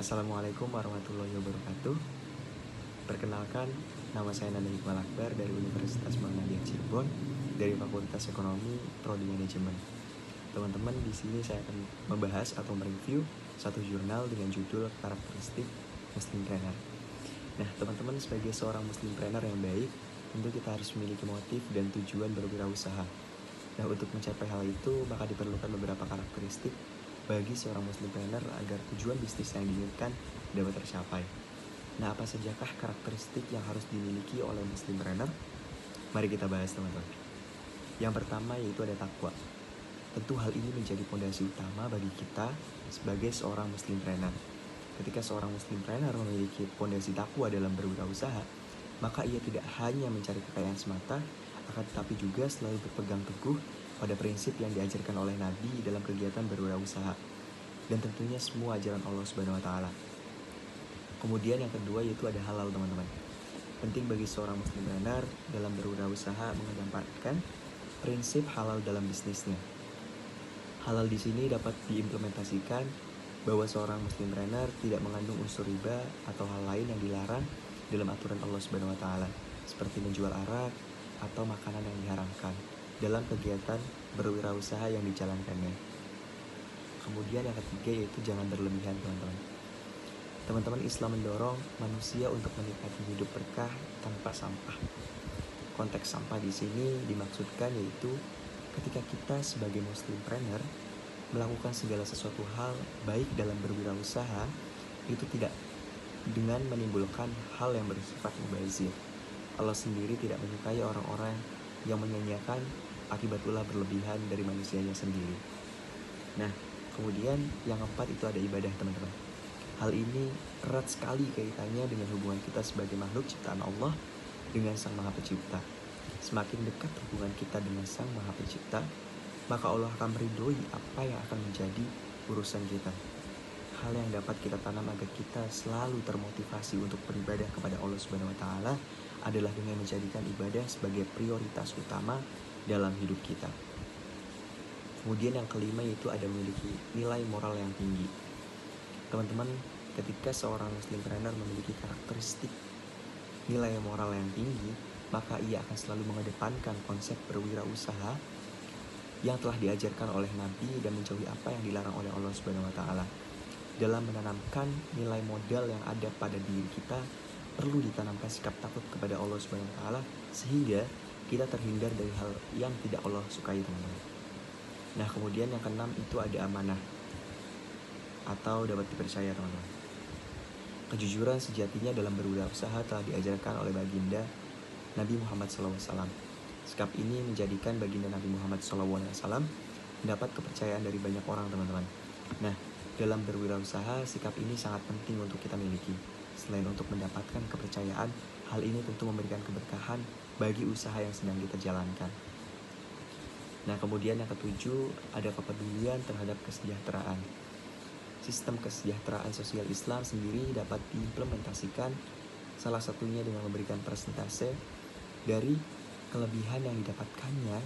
Assalamualaikum warahmatullahi wabarakatuh. Perkenalkan, nama saya Nanda Iqbal Akbar dari Universitas Muhammadiyah Cirebon dari Fakultas Ekonomi Prodi Manajemen. Teman-teman, di sini saya akan membahas atau mereview satu jurnal dengan judul Karakteristik Muslimpreneur. Nah, teman-teman, sebagai seorang Muslimpreneur yang baik, tentu kita harus memiliki motif dan tujuan berwirausaha. Nah, untuk mencapai hal itu, maka diperlukan beberapa karakteristik bagi seorang Muslimpreneur agar tujuan bisnis yang diinginkan dapat tercapai. Nah, apa sajakah karakteristik yang harus dimiliki oleh Muslimpreneur? Mari kita bahas, teman-teman. Yang pertama yaitu ada takwa. Tentu hal ini menjadi fondasi utama bagi kita sebagai seorang Muslimpreneur. Ketika seorang Muslimpreneur memiliki fondasi takwa dalam berwirausaha, maka ia tidak hanya mencari kekayaan semata, akan tetapi juga selalu berpegang teguh pada prinsip yang diajarkan oleh Nabi dalam kegiatan berwirausaha, dan tentunya semua ajaran Allah Subhanahu wa Ta'ala. Kemudian yang kedua yaitu ada halal, teman-teman. Penting bagi seorang Muslimpreneur dalam berwirausaha mengedepankan prinsip halal dalam bisnisnya. Halal di sini dapat diimplementasikan bahwa seorang Muslimpreneur tidak mengandung unsur riba atau hal lain yang dilarang dalam aturan Allah Subhanahu wa Ta'ala, seperti menjual arak atau makanan yang diharamkan dalam kegiatan berwirausaha yang dijalankannya. Kemudian yang ketiga yaitu jangan berlebihan, teman-teman. Teman-teman, Islam mendorong manusia untuk menikmati hidup berkah tanpa sampah. Konteks sampah di sini dimaksudkan yaitu ketika kita sebagai Muslimpreneur melakukan segala sesuatu hal baik dalam berwirausaha itu tidak dengan menimbulkan hal yang bersifat mubazir. Allah sendiri tidak menyukai orang-orang yang menyanyiakan akibat ulah berlebihan dari manusianya sendiri. Nah, kemudian yang keempat itu ada ibadah, teman-teman. Hal ini erat sekali kaitannya dengan hubungan kita sebagai makhluk ciptaan Allah dengan Sang Maha Pencipta. Semakin dekat hubungan kita dengan Sang Maha Pencipta, maka Allah akan meridhoi apa yang akan menjadi urusan kita. Hal yang dapat kita tanam agar kita selalu termotivasi untuk beribadah kepada Allah Subhanahu wa Ta'ala adalah dengan menjadikan ibadah sebagai prioritas utama dalam hidup kita. Kemudian yang kelima yaitu ada memiliki nilai moral yang tinggi. Teman-teman, ketika seorang Muslimpreneur memiliki karakteristik nilai moral yang tinggi, maka ia akan selalu mengedepankan konsep berwirausaha yang telah diajarkan oleh Nabi dan menjauhi apa yang dilarang oleh Allah Subhanahu wa Ta'ala. Dalam menanamkan nilai modal yang ada pada diri kita, perlu ditanamkan sikap takut kepada Allah Subhanahu wa Ta'ala sehingga kita terhindar dari hal yang tidak Allah sukai, teman-teman. Nah, kemudian yang keenam itu ada amanah atau dapat dipercaya, teman-teman. Kejujuran sejatinya dalam berwirausaha telah diajarkan oleh baginda Nabi Muhammad SAW. Sikap ini menjadikan baginda Nabi Muhammad SAW mendapat kepercayaan dari banyak orang, teman-teman. Nah, dalam berwirausaha, sikap ini sangat penting untuk kita miliki. Selain untuk mendapatkan kepercayaan, hal ini tentu memberikan keberkahan bagi usaha yang sedang kita jalankan. Nah, kemudian yang ketujuh, ada kepedulian terhadap kesejahteraan. Sistem kesejahteraan sosial Islam sendiri dapat diimplementasikan salah satunya dengan memberikan persentase dari kelebihan yang didapatkannya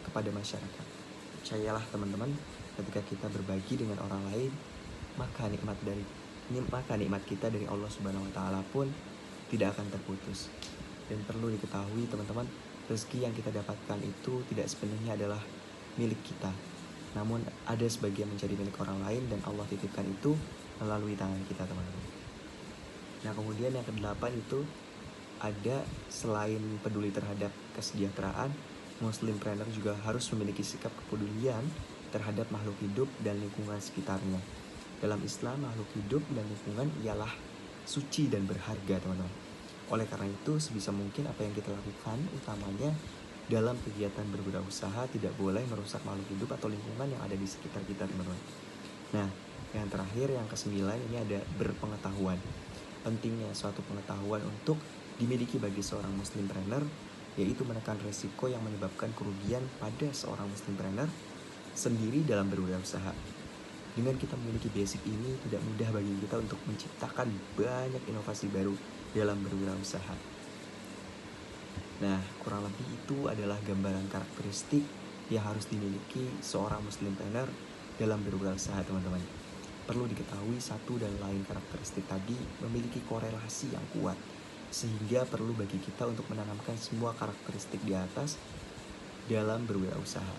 kepada masyarakat. Percayalah, teman-teman, ketika kita berbagi dengan orang lain, maka nikmat kita dari Allah Subhanahu wa Ta'ala pun tidak akan terputus. Dan perlu diketahui, teman-teman, rezeki yang kita dapatkan itu tidak sepenuhnya adalah milik kita, namun ada sebagian menjadi milik orang lain dan Allah titipkan itu melalui tangan kita, teman-teman. Nah, kemudian yang kedelapan itu ada selain peduli terhadap kesejahteraan, Muslimpreneur juga harus memiliki sikap kepedulian terhadap makhluk hidup dan lingkungan sekitarnya. Dalam Islam, makhluk hidup dan lingkungan ialah suci dan berharga, teman-teman. Oleh karena itu, sebisa mungkin apa yang kita lakukan, utamanya dalam kegiatan berwirausaha, tidak boleh merusak makhluk hidup atau lingkungan yang ada di sekitar kita, teman-teman. Nah, yang terakhir, yang kesembilan, ini ada berpengetahuan. Pentingnya suatu pengetahuan untuk dimiliki bagi seorang Muslimpreneur, yaitu menekan resiko yang menyebabkan kerugian pada seorang Muslimpreneur sendiri dalam berwirausaha. Dengan kita memiliki basic ini, tidak mudah bagi kita untuk menciptakan banyak inovasi baru dalam berwirausaha. Nah, kurang lebih itu adalah gambaran karakteristik yang harus dimiliki seorang Muslimpreneur dalam berwirausaha, teman-teman. Perlu diketahui satu dan lain karakteristik tadi memiliki korelasi yang kuat, sehingga perlu bagi kita untuk menanamkan semua karakteristik di atas dalam berwirausaha.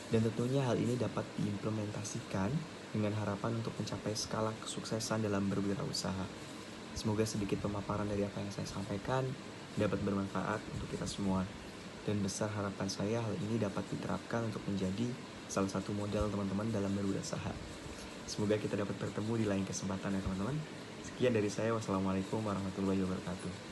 Dan tentunya hal ini dapat diimplementasikan dengan harapan untuk mencapai skala kesuksesan dalam berwirausaha. Semoga sedikit pemaparan dari apa yang saya sampaikan dapat bermanfaat untuk kita semua. Dan besar harapan saya hal ini dapat diterapkan untuk menjadi salah satu modal teman-teman dalam berwirausaha. Semoga kita dapat bertemu di lain kesempatan ya teman-teman. Sekian dari saya. Wassalamualaikum warahmatullahi wabarakatuh.